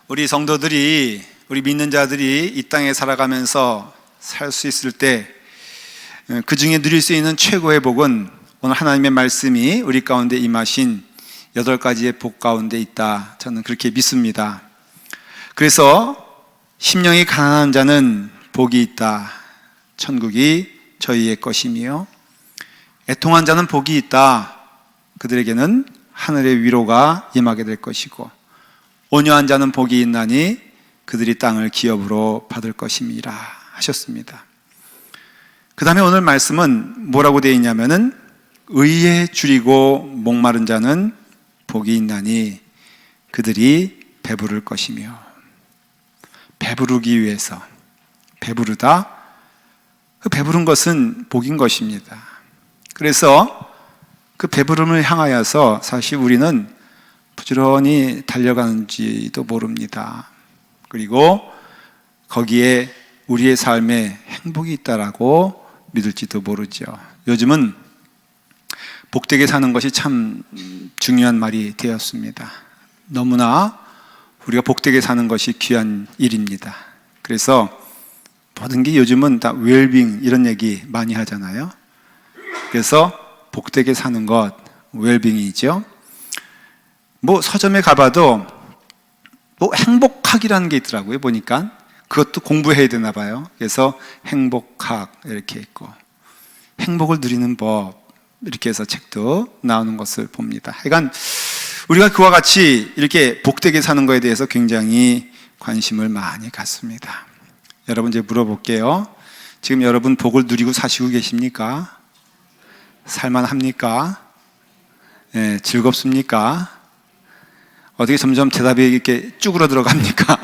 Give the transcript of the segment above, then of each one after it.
우리 성도들이, 우리 믿는 자들이 이 땅에 살아가면서 살 수 있을 때 그 중에 누릴 수 있는 최고의 복은 오늘 하나님의 말씀이 우리 가운데 임하신 8가지의 복 가운데 있다. 저는 그렇게 믿습니다. 그래서 심령이 가난한 자는 복이 있다. 천국이 저희의 것이며, 애통한 자는 복이 있다. 그들에게는 하늘의 위로가 임하게 될 것이고, 온유한 자는 복이 있나니 그들이 땅을 기업으로 받을 것임이라 하셨습니다. 그 다음에 오늘 말씀은 뭐라고 되어 있냐면은, 의에 줄이고 목마른 자는 복이 있나니 그들이 배부를 것이며, 배부르기 위해서, 배부르다, 그 배부른 것은 복인 것입니다. 그래서 그 배부름을 향하여서 사실 우리는 부지런히 달려가는지도 모릅니다. 그리고 거기에 우리의 삶에 행복이 있다라고 믿을지도 모르죠. 요즘은 복되게 사는 것이 참 중요한 말이 되었습니다. 너무나 우리가 복되게 사는 것이 귀한 일입니다. 그래서 모든 게 요즘은 다 웰빙 이런 얘기 많이 하잖아요. 그래서 복되게 사는 것, 웰빙이죠. 뭐 서점에 가봐도 뭐 행복학이라는 게 있더라고요. 보니까 그것도 공부해야 되나 봐요. 그래서 행복학 이렇게 있고, 행복을 누리는 법 이렇게 해서 책도 나오는 것을 봅니다. 하여간 우리가 그와 같이 이렇게 복되게 사는 것에 대해서 굉장히 관심을 많이 갖습니다. 여러분, 이제 물어볼게요. 지금 여러분 복을 누리고 사시고 계십니까? 살만합니까? 네, 즐겁습니까? 어떻게 점점 대답이 이렇게 쭈그러 들어갑니까?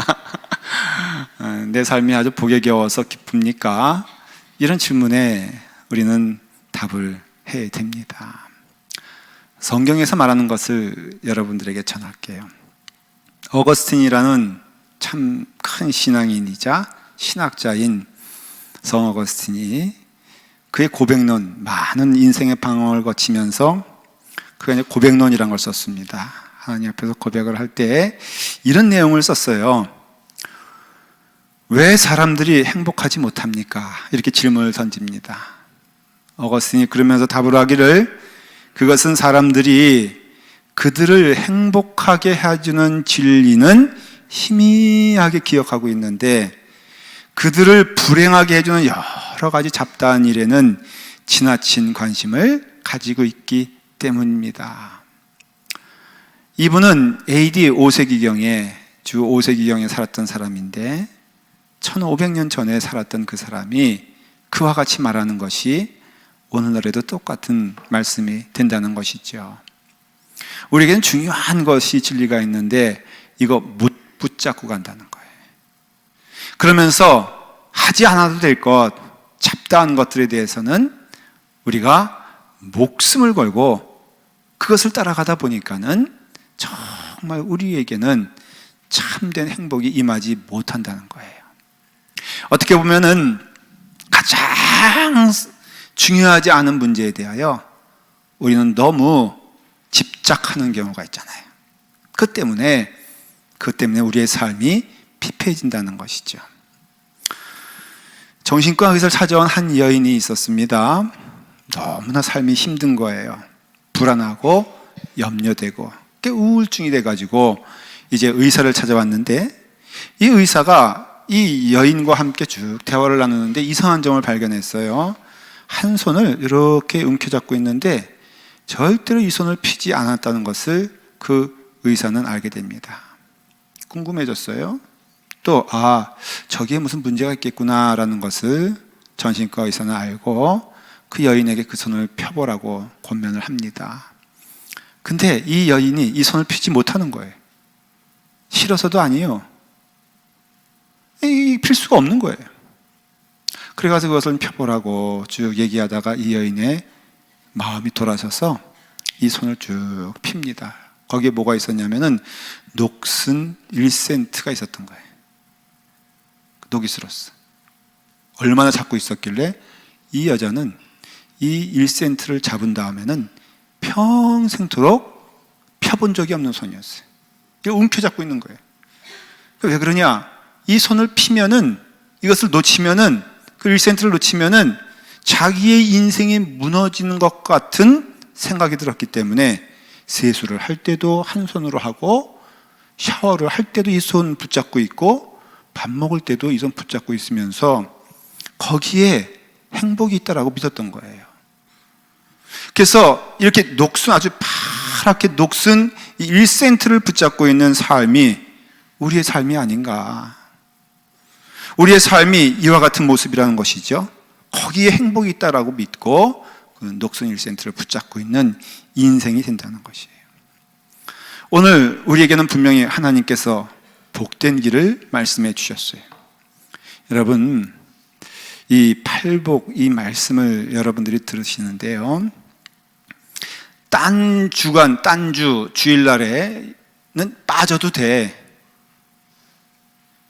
내 삶이 아주 복에 겨워서 기쁩니까? 이런 질문에 우리는 답을 해야 됩니다. 성경에서 말하는 것을 여러분들에게 전할게요. 어거스틴이라는 참 큰 신앙인이자 신학자인 성 어거스틴이 그의 고백론, 많은 인생의 방황을 거치면서 그가 이제 고백론이라는 걸 썼습니다. 하나님 앞에서 고백을 할 때 이런 내용을 썼어요. 왜 사람들이 행복하지 못합니까? 이렇게 질문을 던집니다. 어거스틴이 그러면서 답을 하기를, 그것은 사람들이 그들을 행복하게 해주는 진리는 희미하게 기억하고 있는데, 그들을 불행하게 해주는 여러 가지 잡다한 일에는 지나친 관심을 가지고 있기 때문입니다. 이분은 AD 5세기경에, 주 5세기경에 살았던 사람인데 1500년 전에 살았던 그 사람이 그와 같이 말하는 것이 오늘날에도 똑같은 말씀이 된다는 것이죠. 우리에게는 중요한 것이 진리가 있는데 이거 못 붙잡고 간다는 거예요. 그러면서 하지 않아도 될 것, 잡다한 것들에 대해서는 우리가 목숨을 걸고 그것을 따라가다 보니까는 정말 우리에게는 참된 행복이 임하지 못한다는 거예요. 어떻게 보면은 가장 중요하지 않은 문제에 대하여 우리는 너무 집착하는 경우가 있잖아요. 그것 때문에 우리의 삶이 피폐해진다는 것이죠. 정신과 의사를 찾아온 한 여인이 있었습니다. 너무나 삶이 힘든 거예요. 불안하고 염려되고 우울증이 돼가지고 이제 의사를 찾아왔는데, 이 의사가 이 여인과 함께 쭉 대화를 나누는데 이상한 점을 발견했어요. 한 손을 이렇게 움켜잡고 있는데 절대로 이 손을 피지 않았다는 것을 그 의사는 알게 됩니다. 궁금해졌어요. 또 저기에 무슨 문제가 있겠구나라는 것을 정신과 의사는 알고 그 여인에게 그 손을 펴보라고 권면을 합니다. 근데 이 여인이 이 손을 펴지 못하는 거예요. 싫어서도 아니에요. 필 수가 없는 거예요. 그래가지고 그것을 펴보라고 쭉 얘기하다가 이 여인의 마음이 돌아서서 이 손을 쭉 핍니다. 거기에 뭐가 있었냐면은 녹슨 1센트가 있었던 거예요. 녹이 슬었어. 얼마나 잡고 있었길래 이 여자는 이 1센트를 잡은 다음에는 평생토록 펴본 적이 없는 손이었어요. 이걸 움켜잡고 있는 거예요. 왜 그러냐? 이 손을 피면은, 이것을 놓치면은, 그 1센트를 놓치면은 자기의 인생이 무너지는 것 같은 생각이 들었기 때문에 세수를 할 때도 한 손으로 하고, 샤워를 할 때도 이 손 붙잡고 있고, 밥 먹을 때도 이 손 붙잡고 있으면서 거기에 행복이 있다라고 믿었던 거예요. 그래서 이렇게 녹슨, 아주 파랗게 녹슨 이 1센트를 붙잡고 있는 삶이 우리의 삶이 아닌가. 우리의 삶이 이와 같은 모습이라는 것이죠. 거기에 행복이 있다라고 믿고 그 녹슨 1센트를 붙잡고 있는 인생이 된다는 것이에요. 오늘 우리에게는 분명히 하나님께서 복된 길을 말씀해 주셨어요. 여러분, 이 팔복, 이 말씀을 여러분들이 들으시는데요, 딴 주간, 딴 주, 주일날에는 빠져도 돼.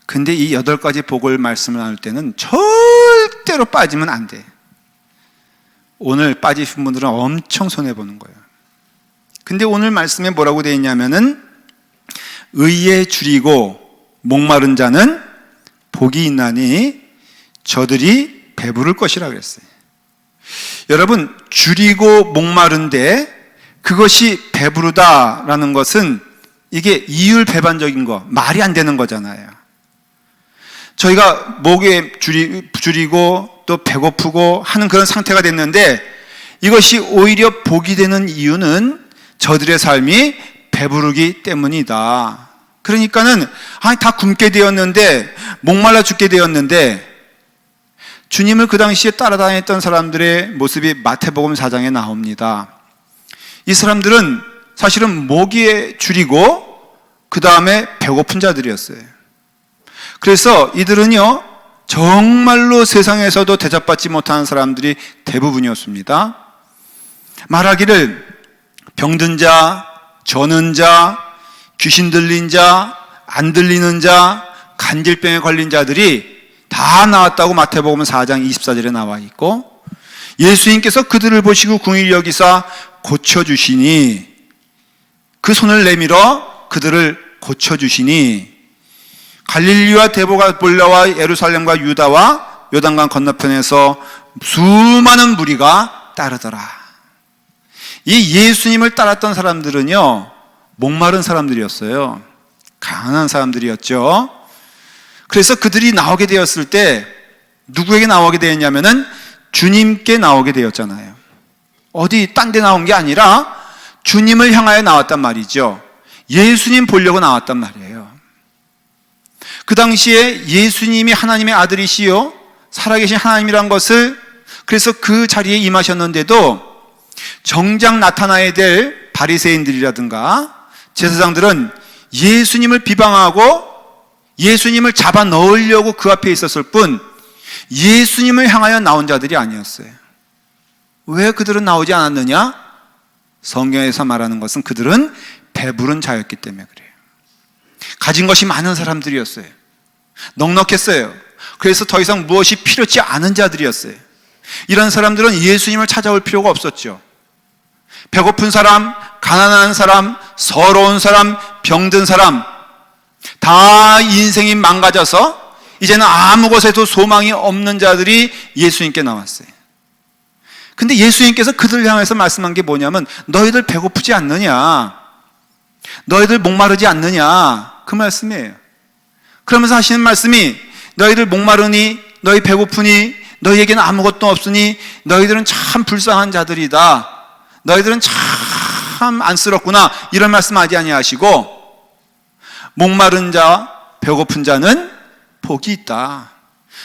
근데 이 8가지 복을 말씀을 나눌 때는 절대로 빠지면 안 돼. 오늘 빠지신 분들은 엄청 손해보는 거예요. 근데 오늘 말씀에 뭐라고 되어 있냐면은, 의에 줄이고 목마른 자는 복이 있나니 저들이 배부를 것이라 그랬어요. 여러분, 줄이고 목마른데 그것이 배부르다라는 것은 이게 이율배반적인 거, 말이 안 되는 거잖아요. 저희가 목에 줄이고 또 배고프고 하는 그런 상태가 됐는데, 이것이 오히려 복이 되는 이유는 저들의 삶이 배부르기 때문이다. 그러니까는 다 굶게 되었는데, 목말라 죽게 되었는데, 주님을 그 당시에 따라다녔던 사람들의 모습이 마태복음 4장에 나옵니다. 이 사람들은 사실은 목에 줄이고 그 다음에 배고픈 자들이었어요. 그래서 이들은요, 정말로 세상에서도 대접받지 못하는 사람들이 대부분이었습니다. 말하기를 병든 자, 저는 자, 귀신 들린 자, 안 들리는 자, 간질병에 걸린 자들이 다 나왔다고 마태복음 4장 24절에 나와 있고, 예수님께서 그들을 보시고 긍휼히 여기사 고쳐주시니, 그 손을 내밀어 그들을 고쳐주시니, 갈릴리와 데보갈볼라와 예루살렘과 유다와 요단강 건너편에서 수많은 무리가 따르더라. 이 예수님을 따랐던 사람들은요, 목마른 사람들이었어요. 가난한 사람들이었죠. 그래서 그들이 나오게 되었을 때 누구에게 나오게 되었냐면은 주님께 나오게 되었잖아요. 어디 딴 데 나온 게 아니라 주님을 향하여 나왔단 말이죠. 예수님 보려고 나왔단 말이에요. 그 당시에 예수님이 하나님의 아들이시요 살아계신 하나님이란 것을, 그래서 그 자리에 임하셨는데도 정작 나타나야 될 바리새인들이라든가 제사장들은 예수님을 비방하고 예수님을 잡아 넣으려고 그 앞에 있었을 뿐, 예수님을 향하여 나온 자들이 아니었어요. 왜 그들은 나오지 않았느냐? 성경에서 말하는 것은 그들은 배부른 자였기 때문에 그래요. 가진 것이 많은 사람들이었어요. 넉넉했어요. 그래서 더 이상 무엇이 필요치 않은 자들이었어요. 이런 사람들은 예수님을 찾아올 필요가 없었죠. 배고픈 사람, 가난한 사람, 서러운 사람, 병든 사람, 다 인생이 망가져서 이제는 아무 곳에도 소망이 없는 자들이 예수님께 나왔어요. 근데 예수님께서 그들 향해서 말씀한 게 뭐냐면, 너희들 배고프지 않느냐? 너희들 목마르지 않느냐? 그 말씀이에요. 그러면서 하시는 말씀이, 너희들 목마르니, 너희 배고프니, 너희에게는 아무것도 없으니 너희들은 참 불쌍한 자들이다. 너희들은 참 안쓰럽구나. 이런 말씀하지 아니하시고, 목마른 자, 배고픈 자는 복이 있다.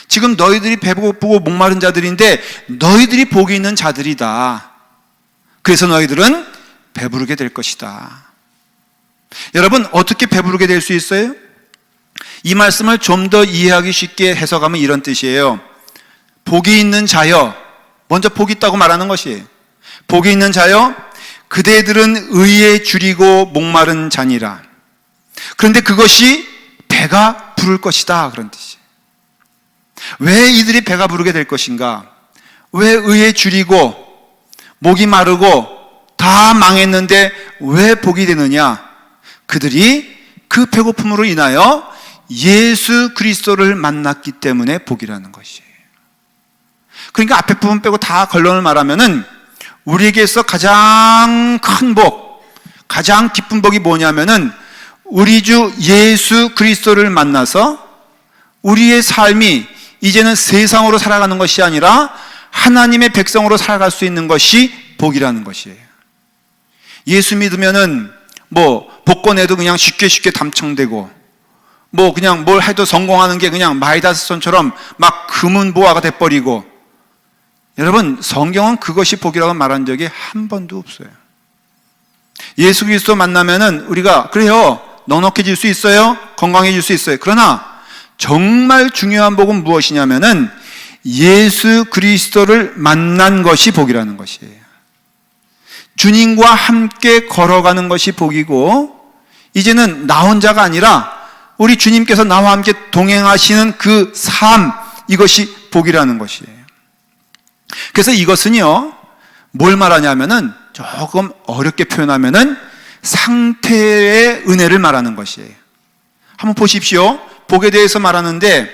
지금 너희들이 배고프고 목마른 자들인데 너희들이 복이 있는 자들이다. 그래서 너희들은 배부르게 될 것이다. 여러분, 어떻게 배부르게 될 수 있어요? 이 말씀을 좀 더 이해하기 쉽게 해석하면 이런 뜻이에요. 복이 있는 자여, 먼저 복이 있다고 말하는 것이에요. 복이 있는 자여, 그대들은 의에 줄이고 목마른 자니라. 그런데 그것이 배가 부를 것이다, 그런 뜻이에요. 왜 이들이 배가 부르게 될 것인가? 왜 의에 줄이고 목이 마르고 다 망했는데 왜 복이 되느냐? 그들이 그 배고픔으로 인하여 예수 그리스도를 만났기 때문에 복이라는 것이에요. 그러니까 앞에 부분 빼고 다 결론을 말하면은 우리에게서 가장 큰 복, 가장 기쁜 복이 뭐냐면은 우리 주 예수 그리스도를 만나서 우리의 삶이 이제는 세상으로 살아가는 것이 아니라 하나님의 백성으로 살아갈 수 있는 것이 복이라는 것이에요. 예수 믿으면은 복권에도 그냥 쉽게 당첨되고 그냥 뭘 해도 성공하는 게 그냥 마이다스손처럼 막 금은보화가 돼버리고, 여러분 성경은 그것이 복이라고 말한 적이 한 번도 없어요. 예수 그리스도 만나면은 우리가 그래요, 넉넉해질 수 있어요, 건강해질 수 있어요. 그러나 정말 중요한 복은 무엇이냐면은 예수 그리스도를 만난 것이 복이라는 것이에요. 주님과 함께 걸어가는 것이 복이고, 이제는 나 혼자가 아니라 우리 주님께서 나와 함께 동행하시는 그 삶, 이것이 복이라는 것이에요. 그래서 이것은요, 뭘 말하냐면은 조금 어렵게 표현하면은 상태의 은혜를 말하는 것이에요. 한번 보십시오. 복에 대해서 말하는데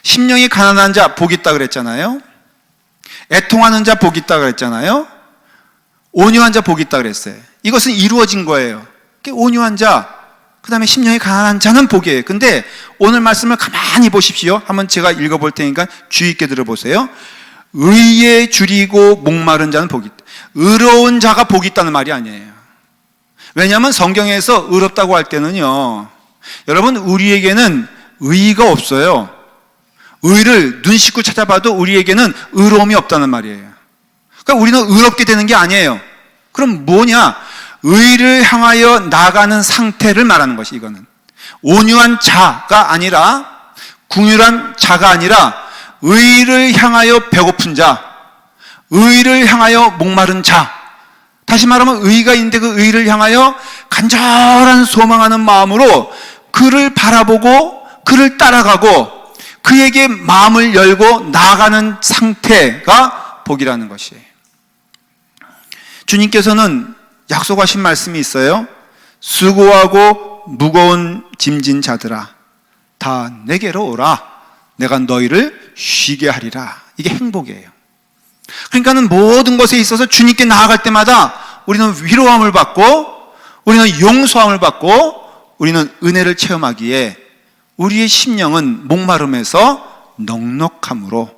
심령이 가난한 자 복 있다 그랬잖아요. 애통하는 자 복 있다 그랬잖아요. 온유한 자 복 있다 그랬어요. 이것은 이루어진 거예요. 온유한 자, 그 다음에 심령이 가난한 자는 복이에요. 근데 오늘 말씀을 가만히 보십시오. 한번 제가 읽어볼 테니까 주의 있게 들어보세요. 의에 줄이고 목마른 자는 복이 있다. 의로운 자가 복이 있다는 말이 아니에요. 왜냐하면 성경에서 의롭다고 할 때는요, 여러분 우리에게는 의의가 없어요. 의를 눈 씻고 찾아봐도 우리에게는 의로움이 없다는 말이에요. 그러니까 우리는 의롭게 되는 게 아니에요. 그럼 뭐냐? 의를 향하여 나가는 상태를 말하는 것이, 이거는 온유한 자가 아니라, 궁휼한 자가 아니라 의를 향하여 배고픈 자, 의를 향하여 목마른 자. 다시 말하면 의가 있는데 그 의를 향하여 간절한 소망하는 마음으로 그를 바라보고 그를 따라가고 그에게 마음을 열고 나아가는 상태가 복이라는 것이에요. 주님께서는 약속하신 말씀이 있어요. 수고하고 무거운 짐진 자들아, 다 내게로 오라. 내가 너희를 쉬게 하리라. 이게 행복이에요. 그러니까는 모든 것에 있어서 주님께 나아갈 때마다 우리는 위로함을 받고, 우리는 용서함을 받고, 우리는 은혜를 체험하기에 우리의 심령은 목마름에서 넉넉함으로,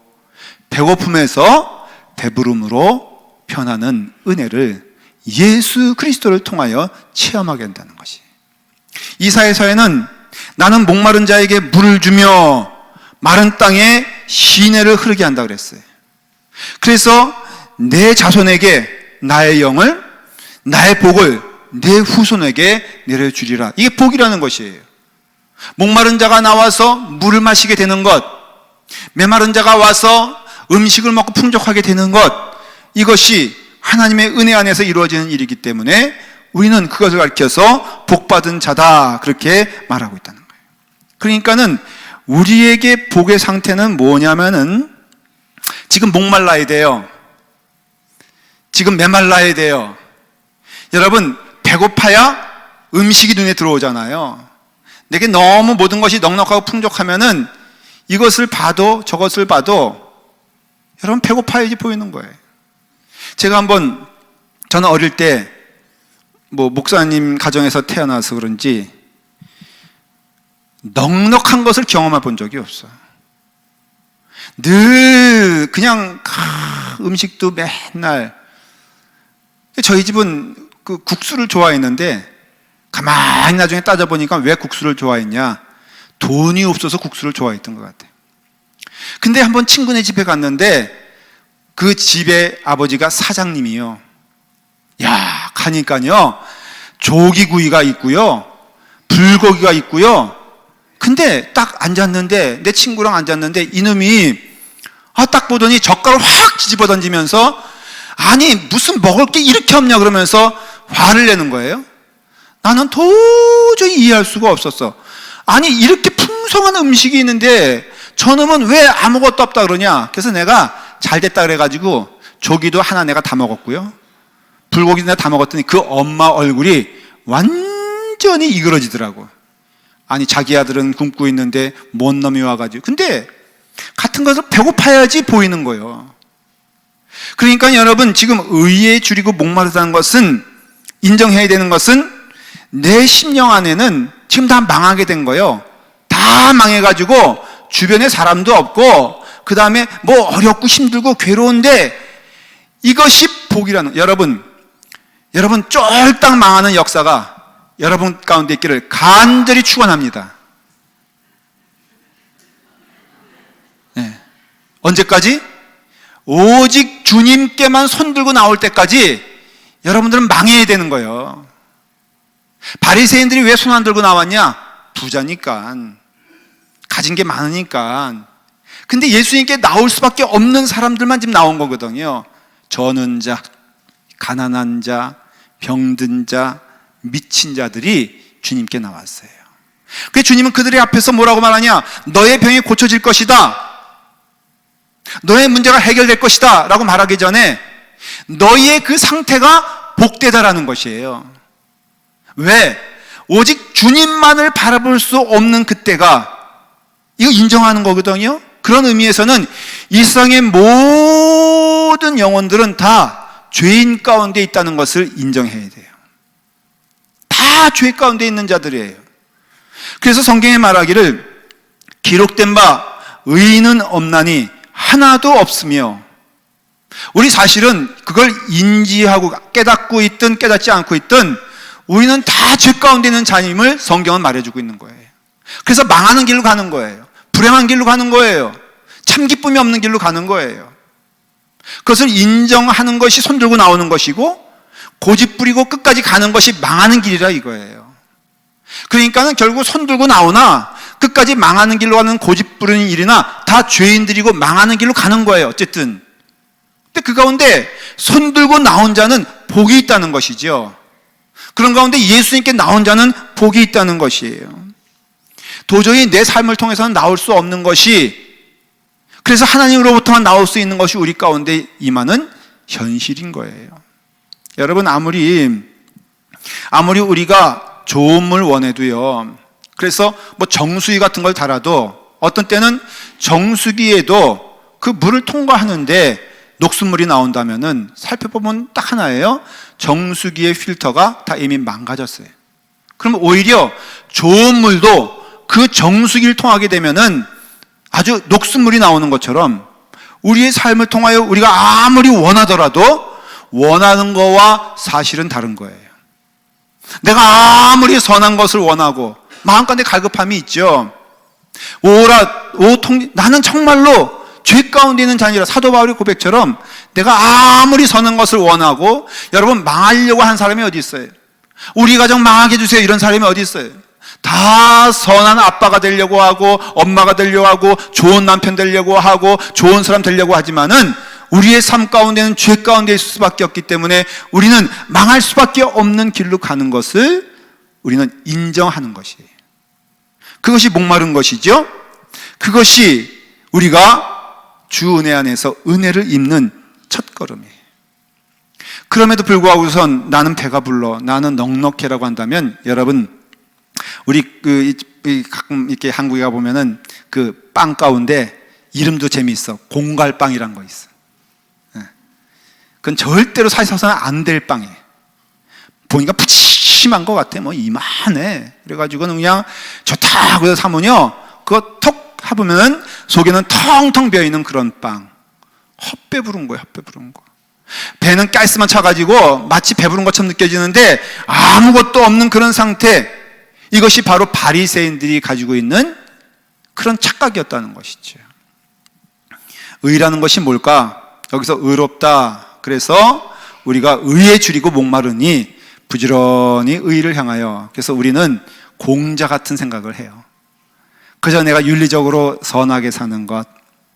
배고픔에서 배부름으로 변하는 은혜를 예수 그리스도를 통하여 체험하게 한다는 것이. 이사야서에는 나는 목마른 자에게 물을 주며 마른 땅에 시내를 흐르게 한다 그랬어요. 그래서 내 자손에게 나의 영을, 나의 복을 내 후손에게 내려주리라. 이게 복이라는 것이에요. 목마른 자가 나와서 물을 마시게 되는 것, 메마른 자가 와서 음식을 먹고 풍족하게 되는 것, 이것이 하나님의 은혜 안에서 이루어지는 일이기 때문에 우리는 그것을 가리켜서 복받은 자다, 그렇게 말하고 있다는 거예요. 그러니까는 우리에게 복의 상태는 뭐냐면은, 지금 목말라야 돼요. 지금 메말라야 돼요. 여러분 배고파야 음식이 눈에 들어오잖아요. 내게 너무 모든 것이 넉넉하고 풍족하면은 이것을 봐도 저것을 봐도 여러분 배고파야지 보이는 거예요. 제가 한번, 저는 어릴 때 목사님 가정에서 태어나서 그런지 넉넉한 것을 경험해 본 적이 없어요. 늘 그냥 음식도 맨날, 저희 집은 그 국수를 좋아했는데 가만히 나중에 따져보니까 왜 국수를 좋아했냐, 돈이 없어서 국수를 좋아했던 것 같아요. 근데 한번 친구네 집에 갔는데 그 집의 아버지가 사장님이요. 야, 가니까요 조기구이가 있고요, 불고기가 있고요. 근데 딱 앉았는데, 내 친구랑 앉았는데 이놈이 딱 보더니 젓가락을 확 뒤집어 던지면서 아니 무슨 먹을 게 이렇게 없냐 그러면서 화를 내는 거예요. 나는 도저히 이해할 수가 없었어. 아니 이렇게 풍성한 음식이 있는데 저놈은 왜 아무것도 없다 그러냐. 그래서 내가 잘 됐다 그래가지고 조기도 하나 내가 다 먹었고요, 불고기도 내가 다 먹었더니 그 엄마 얼굴이 완전히 이그러지더라고. 아니 자기 아들은 굶고 있는데 뭔 놈이 와가지고. 근데 같은 것을 배고파야지 보이는 거예요. 그러니까 여러분, 지금 의에 줄이고 목마르다는 것은, 인정해야 되는 것은, 내 심령 안에는 지금 다 망하게 된 거예요. 다 망해가지고 주변에 사람도 없고, 그 다음에 뭐 어렵고 힘들고 괴로운데, 이것이 복이라는, 여러분 쫄딱 망하는 역사가 여러분 가운데 있기를 간절히 축원합니다. 네. 언제까지? 오직 주님께만 손들고 나올 때까지 여러분들은 망해야 되는 거예요. 바리새인들이 왜 손 안 들고 나왔냐? 부자니까, 가진 게 많으니까. 근데 예수님께 나올 수밖에 없는 사람들만 지금 나온 거거든요. 저는 자, 가난한 자, 병든 자, 미친 자들이 주님께 나왔어요. 그래서 주님은 그들의 앞에서 뭐라고 말하냐? 너의 병이 고쳐질 것이다, 너의 문제가 해결될 것이다 라고 말하기 전에 너희의 그 상태가 복되다라는 것이에요. 왜? 오직 주님만을 바라볼 수 없는 그때가, 이거 인정하는 거거든요. 그런 의미에서는 이 세상의 모든 영혼들은 다 죄인 가운데 있다는 것을 인정해야 돼요. 다 죄 가운데 있는 자들이에요. 그래서 성경에 말하기를 기록된 바 의인은 없나니 하나도 없으며, 우리 사실은 그걸 인지하고 깨닫고 있든 깨닫지 않고 있든 우리는 다 죄 가운데 있는 자임을 성경은 말해주고 있는 거예요. 그래서 망하는 길로 가는 거예요. 불행한 길로 가는 거예요. 참 기쁨이 없는 길로 가는 거예요. 그것을 인정하는 것이 손들고 나오는 것이고, 고집 부리고 끝까지 가는 것이 망하는 길이라 이거예요. 그러니까는 결국 손들고 나오나 끝까지 망하는 길로 가는 고집 부리는 일이나 다 죄인들이고 망하는 길로 가는 거예요. 어쨌든. 근데 그 가운데 손들고 나온 자는 복이 있다는 것이죠. 그런 가운데 예수님께 나온 자는 복이 있다는 것이에요. 도저히 내 삶을 통해서는 나올 수 없는 것이, 그래서 하나님으로부터만 나올 수 있는 것이 우리 가운데 임하는 현실인 거예요. 여러분, 아무리 우리가 좋은 물 원해도요, 그래서 뭐 정수기 같은 걸 달아도 어떤 때는 정수기에도 그 물을 통과하는데 녹슨물이 나온다면은 살펴보면 딱 하나예요. 정수기의 필터가 다 이미 망가졌어요. 그러면 오히려 좋은 물도 그 정수기를 통하게 되면은 아주 녹슨물이 나오는 것처럼 우리의 삶을 통하여 우리가 아무리 원하더라도 원하는 거와 사실은 다른 거예요. 내가 아무리 선한 것을 원하고 마음가운데 갈급함이 있죠. 나는 정말로 죄 가운데 있는 자니라. 사도 바울의 고백처럼 내가 아무리 선한 것을 원하고, 여러분 망하려고 한 사람이 어디 있어요? 우리 가정 망하게 해주세요 이런 사람이 어디 있어요? 다 선한 아빠가 되려고 하고, 엄마가 되려고 하고, 좋은 남편 되려고 하고, 좋은 사람 되려고 하지만은 우리의 삶 가운데는 죄 가운데 있을 수밖에 없기 때문에 우리는 망할 수밖에 없는 길로 가는 것을 우리는 인정하는 것이에요. 그것이 목마른 것이죠. 그것이 우리가 주 은혜 안에서 은혜를 입는 첫걸음이에요. 그럼에도 불구하고선 나는 배가 불러, 나는 넉넉해라고 한다면, 여러분, 우리 가끔 이렇게 한국에 가보면은 그 빵 가운데 이름도 재미있어. 공갈빵이란 거 있어. 그건 절대로 사셔서는 안 될 빵이에요. 보니까 푸짐한 것 같아. 뭐 이만해. 그래가지고는 그냥 좋다 그래서 사면요, 그거 톡 해보면 속에는 텅텅 비어있는 그런 빵. 헛배 부른 거예요. 헛배 부른 거. 배는 가스만 차가지고 마치 배부른 것처럼 느껴지는데 아무것도 없는 그런 상태. 이것이 바로 바리새인들이 가지고 있는 그런 착각이었다는 것이죠. 의라는 것이 뭘까? 여기서 의롭다. 그래서 우리가 의에 줄이고 목마르니 부지런히 의를 향하여. 그래서 우리는 공자 같은 생각을 해요. 그저 내가 윤리적으로 선하게 사는 것,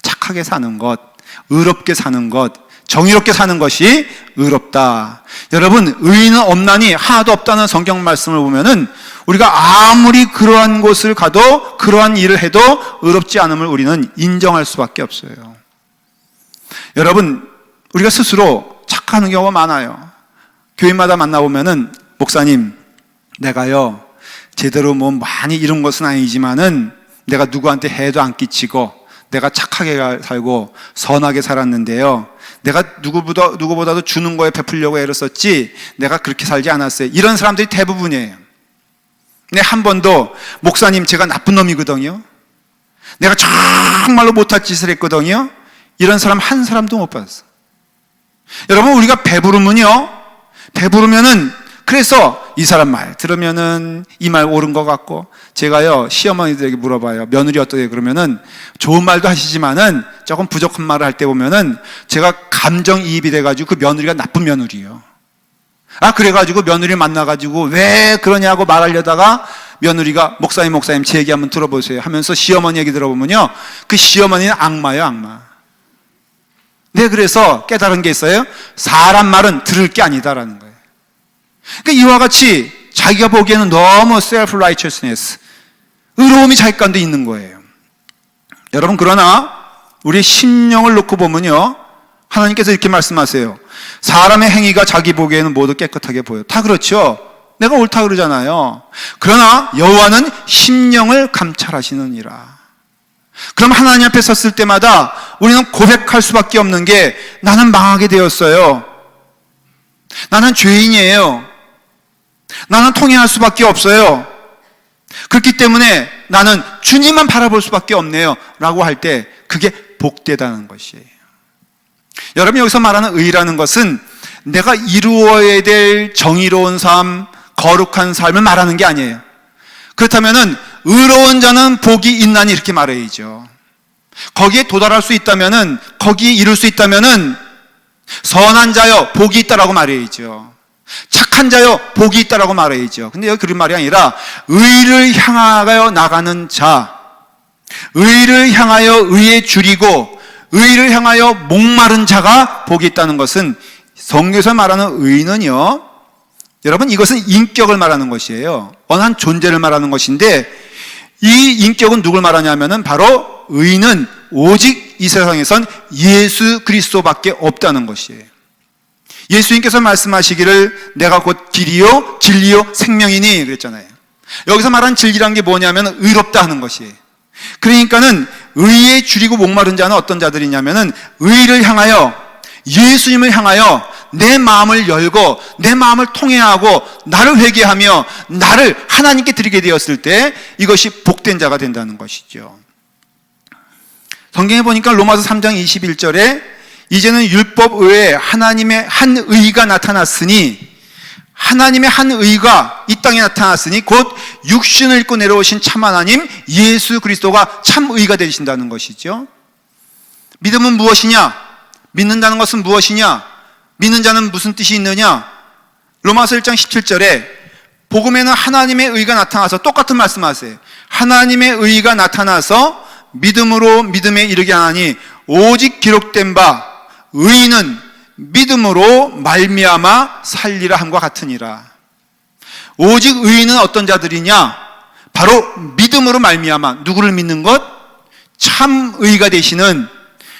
착하게 사는 것, 의롭게 사는 것, 정의롭게 사는 것이 의롭다. 여러분, 의인은 없나니 하나도 없다는 성경 말씀을 보면은 우리가 아무리 그러한 곳을 가도, 그러한 일을 해도 의롭지 않음을 우리는 인정할 수밖에 없어요. 여러분, 우리가 스스로 착각하는 경우가 많아요. 교회마다 만나보면은, 목사님, 내가요 제대로 뭐 많이 이룬 것은 아니지만은 내가 누구한테 해도 안 끼치고 내가 착하게 살고 선하게 살았는데요, 내가 누구보다도 주는 거에 베풀려고 애를 썼지 내가 그렇게 살지 않았어요. 이런 사람들이 대부분이에요. 근데 한 번도 목사님 제가 나쁜 놈이거든요, 내가 정말로 못할 짓을 했거든요, 이런 사람 한 사람도 못 봤어. 여러분, 우리가 배부르면은 그래서 이 사람 말 들으면은 이 말 옳은 것 같고, 제가요 시어머니들에게 물어봐요. 며느리 어떠게? 그러면은 좋은 말도 하시지만은 조금 부족한 말을 할 때 보면은 제가 감정이입이 돼가지고 그 며느리가 나쁜 며느리예요. 그래가지고 며느리 만나가지고 왜 그러냐고 말하려다가 며느리가 목사님 제 얘기 한번 들어보세요 하면서 시어머니 얘기 들어보면요, 그 시어머니는 악마예요, 악마. 네, 그래서 깨달은 게 있어요. 사람 말은 들을 게 아니다라는 거예요. 그러니까 이와 같이 자기가 보기에는 너무 self-righteousness, 의로움이 자기 가운데 있는 거예요. 여러분, 그러나 우리의 심령을 놓고 보면요, 하나님께서 이렇게 말씀하세요. 사람의 행위가 자기 보기에는 모두 깨끗하게 보여. 다 그렇죠. 내가 옳다 그러잖아요. 그러나 여호와는 심령을 감찰하시느니라. 그럼 하나님 앞에 섰을 때마다 우리는 고백할 수밖에 없는 게, 나는 망하게 되었어요. 나는 죄인이에요. 나는 통행할 수밖에 없어요. 그렇기 때문에 나는 주님만 바라볼 수밖에 없네요 라고 할 때 그게 복되다는 것이에요. 여러분, 여기서 말하는 의라는 것은 내가 이루어야 될 정의로운 삶, 거룩한 삶을 말하는 게 아니에요. 그렇다면은 의로운 자는 복이 있나니 이렇게 말해야죠. 거기에 도달할 수 있다면은, 거기에 이룰 수 있다면은 선한 자여 복이 있다라고 말해야죠. 착한 자여 복이 있다라고 말해야죠. 근데 여기 그런 말이 아니라 의를 향하여 나가는 자, 의를 향하여 의에 줄이고 의를 향하여 목마른 자가 복이 있다는 것은, 성경에서 말하는 의는요, 여러분, 이것은 인격을 말하는 것이에요. 어느 한 존재를 말하는 것인데, 이 인격은 누굴 말하냐면은 바로 의는 오직 이 세상에선 예수 그리스도밖에 없다는 것이에요. 예수님께서 말씀하시기를 내가 곧 길이요 진리요 생명이니 그랬잖아요. 여기서 말한 진리란 게 뭐냐면 의롭다 하는 것이에요. 그러니까는 의에 줄이고 목마른 자는 어떤 자들이냐면은 의를 향하여, 예수님을 향하여 내 마음을 열고 내 마음을 통회하고 나를 회개하며 나를 하나님께 드리게 되었을 때 이것이 복된 자가 된다는 것이죠. 성경에 보니까 로마서 3장 21절에 이제는 율법 외에 하나님의 한 의가 나타났으니, 하나님의 한 의가 이 땅에 나타났으니 곧 육신을 입고 내려오신 참 하나님 예수 그리스도가 참 의가 되신다는 것이죠. 믿음은 무엇이냐? 믿는다는 것은 무엇이냐? 믿는 자는 무슨 뜻이 있느냐? 로마서 1장 17절에 복음에는 하나님의 의가 나타나서, 똑같은 말씀하세요. 하나님의 의가 나타나서 믿음으로 믿음에 이르게 하나니 오직 기록된 바 의인은 믿음으로 말미암아 살리라 함과 같으니라. 오직 의인은 어떤 자들이냐? 바로 믿음으로 말미암아. 누구를 믿는 것? 참 의가 되시는,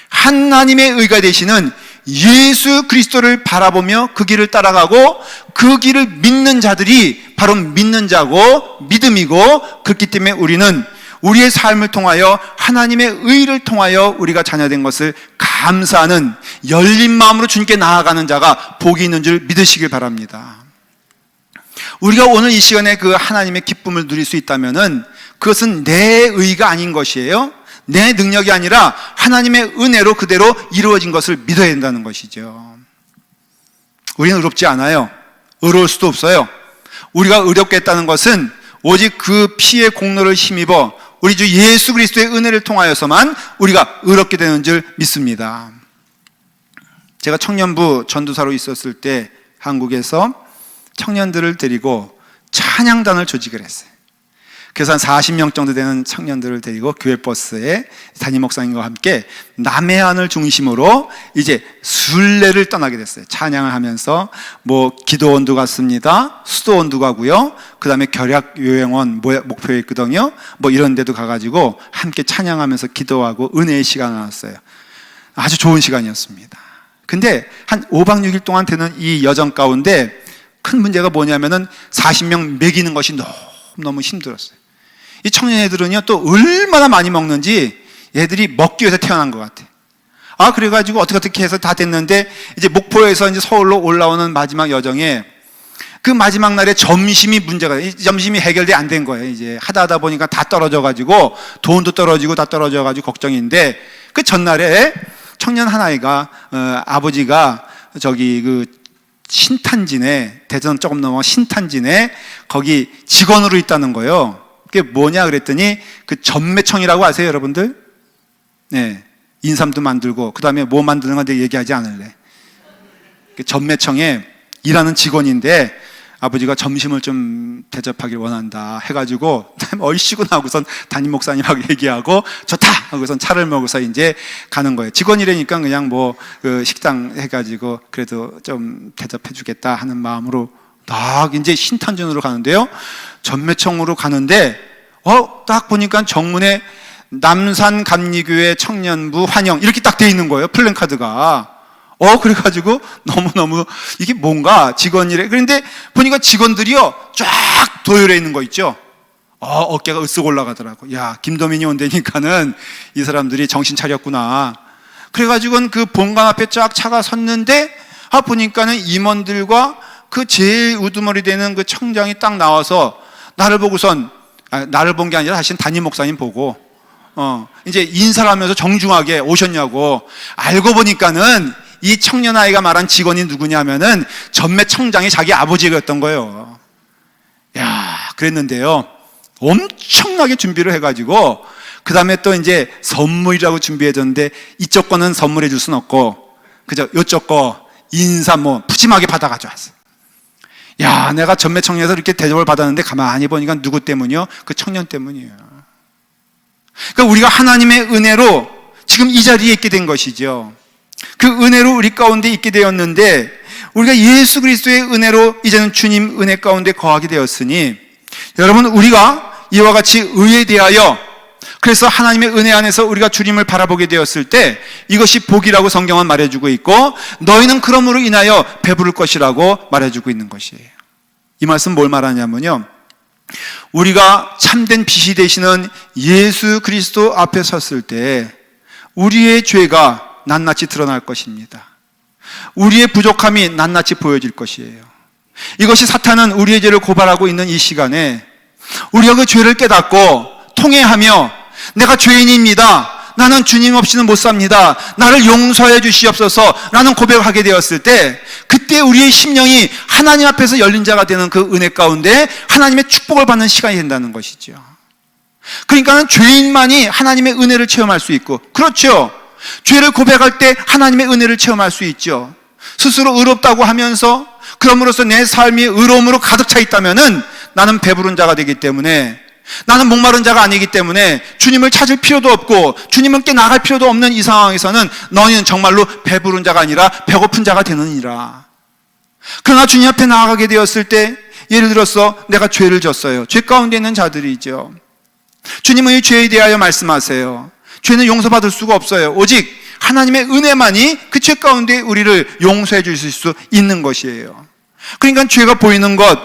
하나님의 의가 되시는 예수 그리스도를 바라보며 그 길을 따라가고 그 길을 믿는 자들이 바로 믿는 자고 믿음이고, 그렇기 때문에 우리는 우리의 삶을 통하여 하나님의 의를 통하여 우리가 자녀된 것을 감사하는 열린 마음으로 주님께 나아가는 자가 복이 있는 줄 믿으시길 바랍니다. 우리가 오늘 이 시간에 그 하나님의 기쁨을 누릴 수 있다면은 그것은 내 의가 아닌 것이에요. 내 능력이 아니라 하나님의 은혜로 그대로 이루어진 것을 믿어야 된다는 것이죠. 우리는 의롭지 않아요. 의로울 수도 없어요. 우리가 의롭게 했다는 것은 오직 그 피의 공로를 힘입어 우리 주 예수 그리스도의 은혜를 통하여서만 우리가 의롭게 되는 줄 믿습니다. 제가 청년부 전도사로 있었을 때 한국에서 청년들을 데리고 찬양단을 조직을 했어요. 그래서 한 40명 정도 되는 청년들을 데리고 교회 버스에 담임 목사님과 함께 남해안을 중심으로 이제 순례를 떠나게 됐어요. 찬양을 하면서 뭐 기도원도 갔습니다. 수도원도 가고요. 그 다음에 결약요양원 목표에 있거든요. 뭐 이런 데도 가가지고 함께 찬양하면서 기도하고 은혜의 시간을 나눴어요. 아주 좋은 시간이었습니다. 근데 한 5박 6일 동안 되는 이 여정 가운데 큰 문제가 뭐냐면은 40명 먹이는 것이 너무 너무너무 힘들었어요. 이 청년 애들은요, 또 얼마나 많이 먹는지 얘들이 먹기 위해서 태어난 것 같아. 그래가지고 어떻게 해서 다 됐는데, 이제 목포에서 이제 서울로 올라오는 마지막 여정에 그 마지막 날에 점심이 문제가, 점심이 해결이 안 된 거예요. 이제 하다 보니까 다 떨어져가지고, 돈도 떨어지고 다 떨어져가지고 걱정인데, 그 전날에 청년 하나이가, 아버지가 저기 그 신탄진에, 대전 조금 넘어 신탄진에 거기 직원으로 있다는 거예요. 그게 뭐냐 그랬더니 그 전매청이라고 아세요, 여러분들? 네. 인삼도 만들고, 그 다음에 뭐 만드는 건데 얘기하지 않을래. 전매청에 일하는 직원인데, 아버지가 점심을 좀 대접하길 원한다 해가지고, 얼씨구 나고선 담임 목사님하고 얘기하고, 좋다! 하고선 차를 먹어서 이제 가는 거예요. 직원이라니까 그냥 그 식당 해가지고, 그래도 좀 대접해주겠다 하는 마음으로 딱 이제 신탄전으로 가는데요. 전매청으로 가는데, 딱 보니까 정문에 남산감리교회 청년부 환영 이렇게 딱 돼 있는 거예요. 플랜카드가. 그래가지고 너무너무 이게 뭔가 직원이래. 그런데 보니까 직원들이요 쫙 도열해 있는 거 있죠. 어깨가 으쓱 올라가더라고. 야, 김도민이 온다니까는 이 사람들이 정신 차렸구나. 그래가지고는 그 본관 앞에 쫙 차가 섰는데, 보니까는 임원들과 그 제일 우두머리 되는 그 청장이 딱 나와서 나를 보고선, 나를 본 게 아니라 사실 담임 목사님 보고, 이제 인사를 하면서 정중하게 오셨냐고. 알고 보니까는 이 청년 아이가 말한 직원이 누구냐면은 전매청장이 자기 아버지였던 거예요. 야, 그랬는데요. 엄청나게 준비를 해가지고, 그 다음에 또 이제 선물이라고 준비해줬는데, 이쪽 거는 선물해 줄 순 없고, 그죠? 요쪽 거 인사 푸짐하게 받아가지고 왔어. 야, 내가 전매청에서 이렇게 대접을 받았는데 가만히 보니까 누구 때문이요? 그 청년 때문이에요. 그러니까 우리가 하나님의 은혜로 지금 이 자리에 있게 된 것이죠. 그 은혜로 우리 가운데 있게 되었는데, 우리가 예수 그리스도의 은혜로 이제는 주님 은혜 가운데 거하게 되었으니, 여러분, 우리가 이와 같이 의에 대하여, 그래서 하나님의 은혜 안에서 우리가 주님을 바라보게 되었을 때 이것이 복이라고 성경은 말해주고 있고, 너희는 그러므로 인하여 배부를 것이라고 말해주고 있는 것이에요. 이 말씀 뭘 말하냐면요, 우리가 참된 빛이 되시는 예수 그리스도 앞에 섰을 때 우리의 죄가 낱낱이 드러날 것입니다. 우리의 부족함이 낱낱이 보여질 것이에요. 이것이 사탄은 우리의 죄를 고발하고 있는 이 시간에 우리가 그 죄를 깨닫고 통회하며, 내가 죄인입니다, 나는 주님 없이는 못 삽니다, 나를 용서해 주시옵소서 라는 고백을 하게 되었을 때, 그때 우리의 심령이 하나님 앞에서 열린 자가 되는 그 은혜 가운데 하나님의 축복을 받는 시간이 된다는 것이죠. 그러니까 죄인만이 하나님의 은혜를 체험할 수 있고, 그렇죠, 죄를 고백할 때 하나님의 은혜를 체험할 수 있죠. 스스로 의롭다고 하면서 그럼으로써 내 삶이 의로움으로 가득 차 있다면은 나는 배부른 자가 되기 때문에, 나는 목마른 자가 아니기 때문에 주님을 찾을 필요도 없고 주님께 나갈 필요도 없는 이 상황에서는 너희는 정말로 배부른 자가 아니라 배고픈 자가 되느니라. 그러나 주님 앞에 나아가게 되었을 때, 예를 들어서 내가 죄를 졌어요. 죄 가운데 있는 자들이죠. 주님은 이 죄에 대하여 말씀하세요. 죄는 용서받을 수가 없어요. 오직 하나님의 은혜만이 그 죄 가운데 우리를 용서해 주실 수 있는 것이에요. 그러니까 죄가 보이는 것,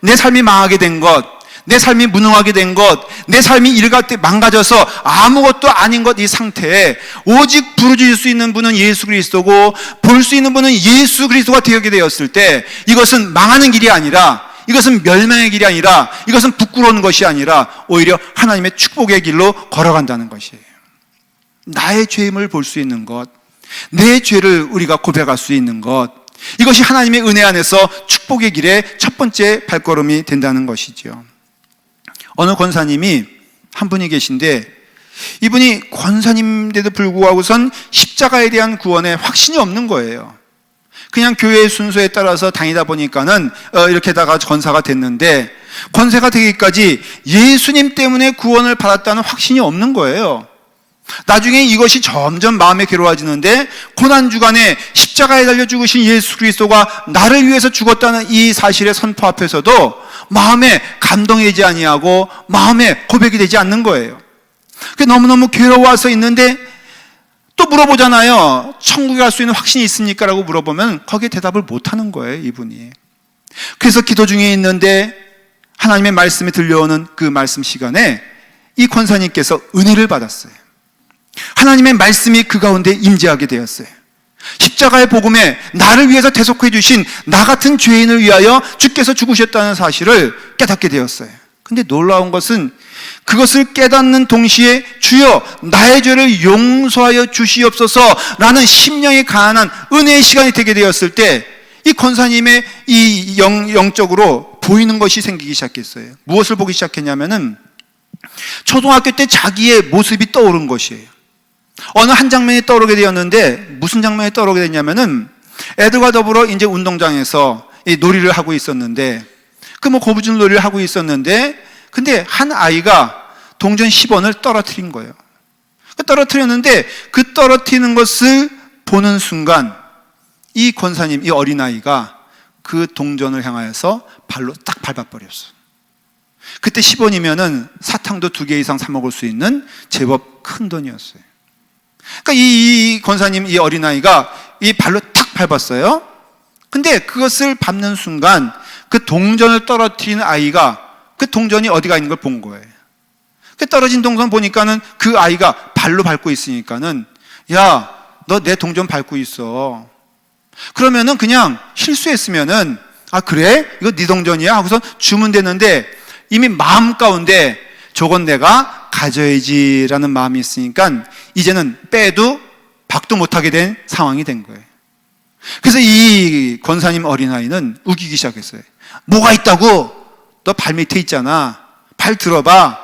내 삶이 망하게 된 것, 내 삶이 무능하게 된 것, 내 삶이 일갈 때 망가져서 아무것도 아닌 것, 이 상태에 오직 부르짖을 수 있는 분은 예수 그리스도고 볼 수 있는 분은 예수 그리스도가 되게 되었을 때, 이것은 망하는 길이 아니라, 이것은 멸망의 길이 아니라, 이것은 부끄러운 것이 아니라 오히려 하나님의 축복의 길로 걸어간다는 것이에요. 나의 죄임을 볼 수 있는 것, 내 죄를 우리가 고백할 수 있는 것, 이것이 하나님의 은혜 안에서 축복의 길의 첫 번째 발걸음이 된다는 것이죠. 어느 권사님이 한 분이 계신데, 이분이 권사님인데도 불구하고선 십자가에 대한 구원에 확신이 없는 거예요. 그냥 교회의 순서에 따라서 다니다 보니까는 이렇게다가 권사가 됐는데, 권사가 되기까지 예수님 때문에 구원을 받았다는 확신이 없는 거예요. 나중에 이것이 점점 마음에 괴로워지는데, 고난주간에 십자가에 달려 죽으신 예수 그리스도가 나를 위해서 죽었다는 이 사실의 선포 앞에서도 마음에 감동이지 아니하고 마음에 고백이 되지 않는 거예요. 너무너무 괴로워서 있는데, 또 물어보잖아요. 천국에 갈 수 있는 확신이 있습니까? 라고 물어보면 거기에 대답을 못하는 거예요, 이분이. 그래서 기도 중에 있는데 하나님의 말씀이 들려오는 그 말씀 시간에 이 권사님께서 은혜를 받았어요. 하나님의 말씀이 그 가운데 임재하게 되었어요. 십자가의 복음에 나를 위해서 대속해 주신 나 같은 죄인을 위하여 주께서 죽으셨다는 사실을 깨닫게 되었어요. 근데 놀라운 것은 그것을 깨닫는 동시에 주여 나의 죄를 용서하여 주시옵소서 라는 심령이 가난한 은혜의 시간이 되게 되었을 때 이 권사님의 이 영적으로 보이는 것이 생기기 시작했어요. 무엇을 보기 시작했냐면은 초등학교 때 자기의 모습이 떠오른 것이에요. 어느 한 장면이 떠오르게 되었는데 무슨 장면이 떠오르게 됐냐면은 애들과 더불어 이제 운동장에서 이 놀이를 하고 있었는데 그 고무줄 놀이를 하고 있었는데 근데 한 아이가 동전 10원을 떨어뜨린 거예요. 떨어뜨렸는데 그 떨어뜨리는 것을 보는 순간 이 권사님, 이 어린아이가 그 동전을 향하여서 발로 딱 밟아버렸어. 그때 10원이면은 사탕도 2개 이상 사 먹을 수 있는 제법 큰 돈이었어요. 그러니까 이 권사님, 이 어린아이가 이 발로 탁 밟았어요. 근데 그것을 밟는 순간 그 동전을 떨어뜨리는 아이가 그 동전이 어디가 있는 걸 본 거예요. 그 떨어진 동전 보니까는 그 아이가 발로 밟고 있으니까는 야, 너 내 동전 밟고 있어. 그러면은 그냥 실수했으면은 아 그래? 이거 네 동전이야? 하고서 주면 되는데 이미 마음 가운데 저건 내가 가져야지라는 마음이 있으니까 이제는 빼도 박도 못하게 된 상황이 된 거예요. 그래서 이 권사님 어린아이는 우기기 시작했어요. 뭐가 있다고? 너 발 밑에 있잖아. 발 들어봐.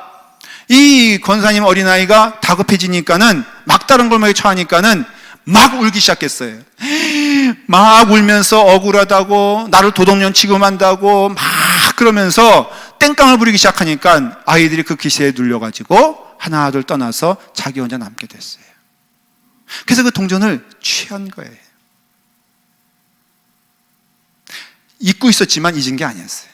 이 권사님 어린아이가 다급해지니까는 막다른 골목에 처하니까는 막 울기 시작했어요. 막 울면서 억울하다고 나를 도둑년 취급한다고 막 그러면서 땡깡을 부리기 시작하니까 아이들이 그 기세에 눌려가지고 하나둘 떠나서 자기 혼자 남게 됐어요. 그래서 그 동전을 취한 거예요. 잊고 있었지만 잊은 게 아니었어요.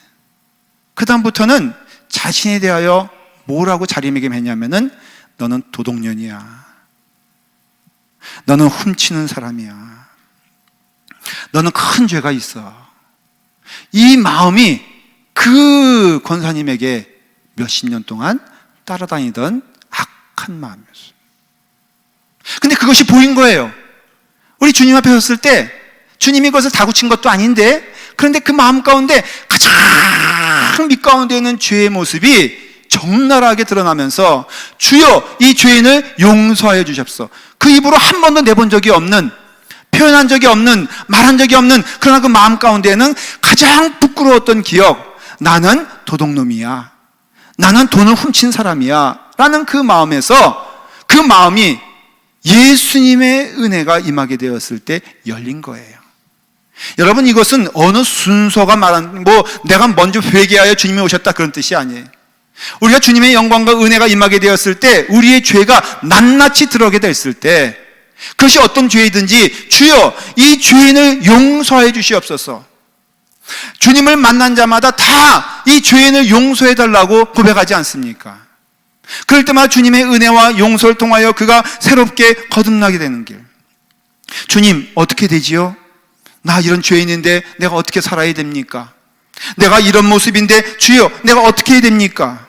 그 다음부터는 자신에 대하여 뭐라고 자리매김했냐면은 너는 도둑년이야. 너는 훔치는 사람이야. 너는 큰 죄가 있어. 이 마음이 그 권사님에게 몇십 년 동안 따라다니던 악한 마음이었어요. 근데 그것이 보인 거예요. 우리 주님 앞에 섰을 때 주님이 그것을 다구친 것도 아닌데 그런데 그 마음 가운데 가장 밑가운데 있는 죄의 모습이 적나라하게 드러나면서 주여 이 죄인을 용서하여 주십시오. 그 입으로 한 번도 내본 적이 없는 표현한 적이 없는 말한 적이 없는 그러나 그 마음 가운데에는 가장 부끄러웠던 기억 나는 도둑놈이야. 나는 돈을 훔친 사람이야. 라는 그 마음에서 그 마음이 예수님의 은혜가 임하게 되었을 때 열린 거예요. 여러분 이것은 어느 순서가 말하는 내가 먼저 회개하여 주님이 오셨다 그런 뜻이 아니에요. 우리가 주님의 영광과 은혜가 임하게 되었을 때 우리의 죄가 낱낱이 들어오게 됐을 때 그것이 어떤 죄이든지 주여 이 죄인을 용서해 주시옵소서. 주님을 만난 자마다 다 이 죄인을 용서해 달라고 고백하지 않습니까? 그럴 때마다 주님의 은혜와 용서를 통하여 그가 새롭게 거듭나게 되는 길. 주님 어떻게 되지요? 나 이런 죄인인데 내가 어떻게 살아야 됩니까? 내가 이런 모습인데 주여 내가 어떻게 해야 됩니까?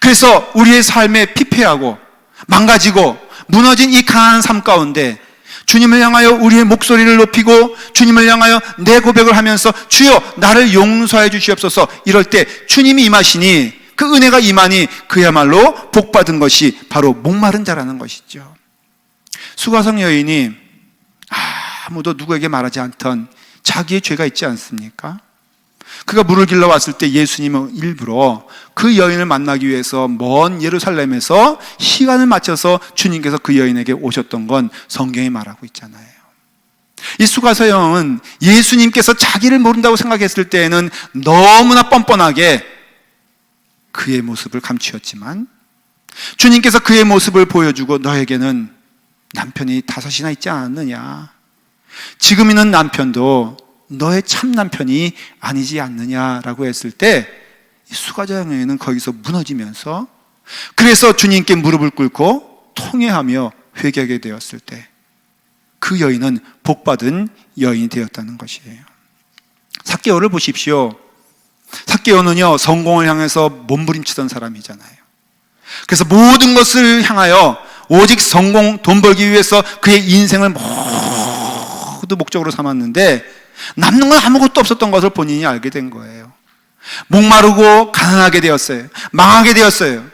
그래서 우리의 삶에 피폐하고 망가지고 무너진 이 가난한 삶 가운데 주님을 향하여 우리의 목소리를 높이고 주님을 향하여 내 고백을 하면서 주여 나를 용서해 주시옵소서. 이럴 때 주님이 임하시니 그 은혜가 임하니 그야말로 복받은 것이 바로 목마른 자라는 것이죠. 수가성 여인이 아무도 누구에게 말하지 않던 자기의 죄가 있지 않습니까? 그가 물을 길러 왔을 때 예수님은 일부러 그 여인을 만나기 위해서 먼 예루살렘에서 시간을 맞춰서 주님께서 그 여인에게 오셨던 건 성경이 말하고 있잖아요. 이 수가서 여인은 예수님께서 자기를 모른다고 생각했을 때에는 너무나 뻔뻔하게 그의 모습을 감추었지만 주님께서 그의 모습을 보여주고 너에게는 남편이 5이나 있지 않았느냐, 지금 있는 남편도 너의 참 남편이 아니지 않느냐라고 했을 때 수가자 여인은 거기서 무너지면서 그래서 주님께 무릎을 꿇고 통회하며 회개하게 되었을 때 그 여인은 복받은 여인이 되었다는 것이에요. 삭개오를 보십시오. 삭개오는요, 성공을 향해서 몸부림치던 사람이잖아요. 그래서 모든 것을 향하여 오직 성공, 돈 벌기 위해서 그의 인생을 모두 목적으로 삼았는데 남는 건 아무것도 없었던 것을 본인이 알게 된 거예요. 목마르고 가난하게 되었어요. 망하게 되었어요.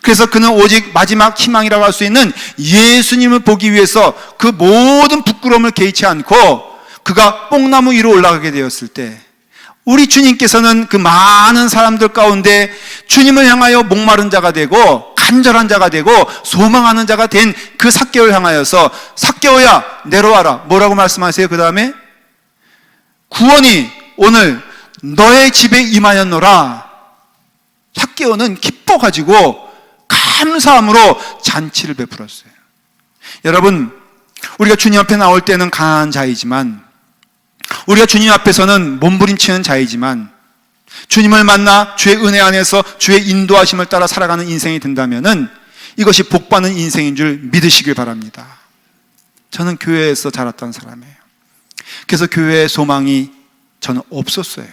그래서 그는 오직 마지막 희망이라고 할 수 있는 예수님을 보기 위해서 그 모든 부끄러움을 개의치 않고 그가 뽕나무 위로 올라가게 되었을 때, 우리 주님께서는 그 많은 사람들 가운데 주님을 향하여 목마른 자가 되고 간절한 자가 되고 소망하는 자가 된 그 삭개오를 향하여서 삭개오야 내려와라, 뭐라고 말씀하세요? 그 다음에 구원이 오늘 너의 집에 임하였노라. 삭개오는 기뻐가지고 감사함으로 잔치를 베풀었어요. 여러분, 우리가 주님 앞에 나올 때는 강한 자이지만, 우리가 주님 앞에서는 몸부림치는 자이지만, 주님을 만나 주의 은혜 안에서 주의 인도하심을 따라 살아가는 인생이 된다면은 이것이 복받는 인생인 줄 믿으시길 바랍니다. 저는 교회에서 자랐던 사람이에요. 그래서 교회의 소망이 저는 없었어요.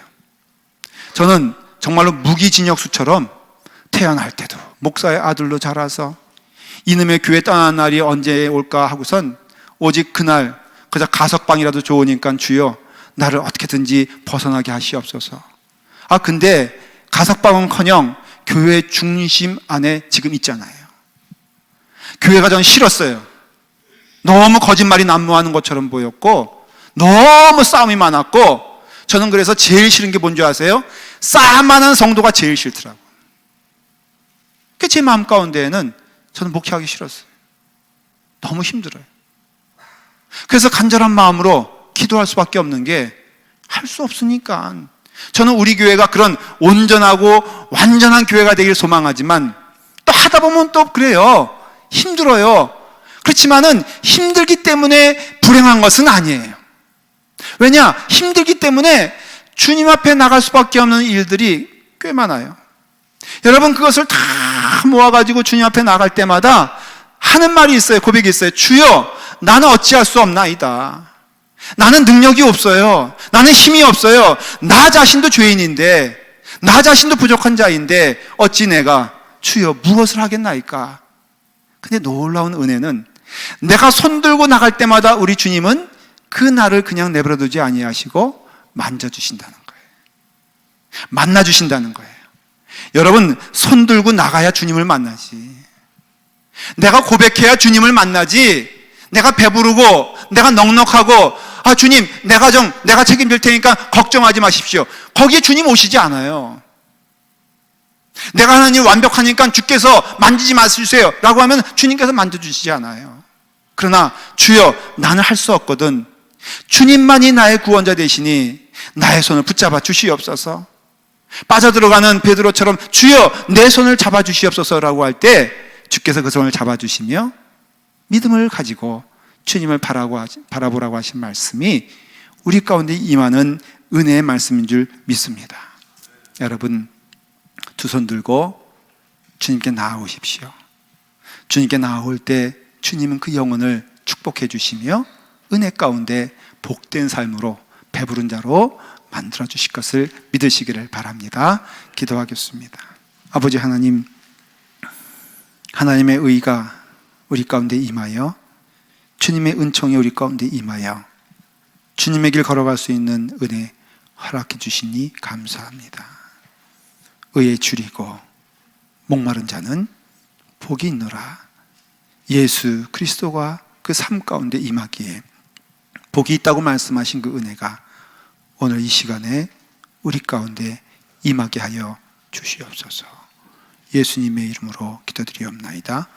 저는 정말로 무기징역수처럼 태어날 때도 목사의 아들로 자라서 이놈의 교회 떠나는 날이 언제 올까 하고선 오직 그날 그저 가석방이라도 좋으니까 주여 나를 어떻게든지 벗어나게 하시옵소서. 근데 가석방은커녕 교회 중심 안에 지금 있잖아요. 교회가 전 싫었어요. 너무 거짓말이 난무하는 것처럼 보였고 너무 싸움이 많았고, 저는 그래서 제일 싫은 게 뭔지 아세요? 싸움 많은 성도가 제일 싫더라고요. 제 마음 가운데에는 저는 목회하기 싫었어요. 너무 힘들어요. 그래서 간절한 마음으로 기도할 수밖에 없는 게, 할 수 없으니까. 저는 우리 교회가 그런 온전하고 완전한 교회가 되길 소망하지만 또 하다 보면 또 그래요. 힘들어요. 그렇지만은 힘들기 때문에 불행한 것은 아니에요. 왜냐? 힘들기 때문에 주님 앞에 나갈 수밖에 없는 일들이 꽤 많아요. 여러분, 그것을 다 모아가지고 주님 앞에 나갈 때마다 하는 말이 있어요. 고백이 있어요. 주여, 나는 어찌할 수 없나이다. 나는 능력이 없어요. 나는 힘이 없어요. 나 자신도 죄인인데, 나 자신도 부족한 자인데 어찌 내가 주여 무엇을 하겠나이까. 근데 놀라운 은혜는 내가 손들고 나갈 때마다 우리 주님은 그 나를 그냥 내버려두지 아니하시고 만져주신다는 거예요. 만나주신다는 거예요. 여러분, 손들고 나가야 주님을 만나지. 내가 고백해야 주님을 만나지. 내가 배부르고 내가 넉넉하고 주님 내가 책임질 테니까 걱정하지 마십시오, 거기에 주님 오시지 않아요. 내가 하는 일 완벽하니까 주께서 만지지 마주세요 라고 하면 주님께서 만져주시지 않아요. 그러나 주여, 나는 할 수 없거든. 주님만이 나의 구원자 되시니 나의 손을 붙잡아 주시옵소서. 빠져들어가는 베드로처럼 주여 내 손을 잡아 주시옵소서라고 할 때 주께서 그 손을 잡아 주시며 믿음을 가지고 주님을 바라보라고 하신 말씀이 우리 가운데 임하는 은혜의 말씀인 줄 믿습니다. 여러분, 두 손 들고 주님께 나아오십시오. 주님께 나아올 때 주님은 그 영혼을 축복해 주시며 은혜 가운데 복된 삶으로 배부른 자로 만들어 주실 것을 믿으시기를 바랍니다. 기도하겠습니다. 아버지 하나님, 하나님의 의가 우리 가운데 임하여 주님의 은총이 우리 가운데 임하여 주님의 길 걸어갈 수 있는 은혜 허락해 주시니 감사합니다. 의에 줄이고 목마른 자는 복이 있노라. 예수 그리스도가 그 삶 가운데 임하기에 복이 있다고 말씀하신 그 은혜가 오늘 이 시간에 우리 가운데 임하게 하여 주시옵소서. 예수님의 이름으로 기도드리옵나이다.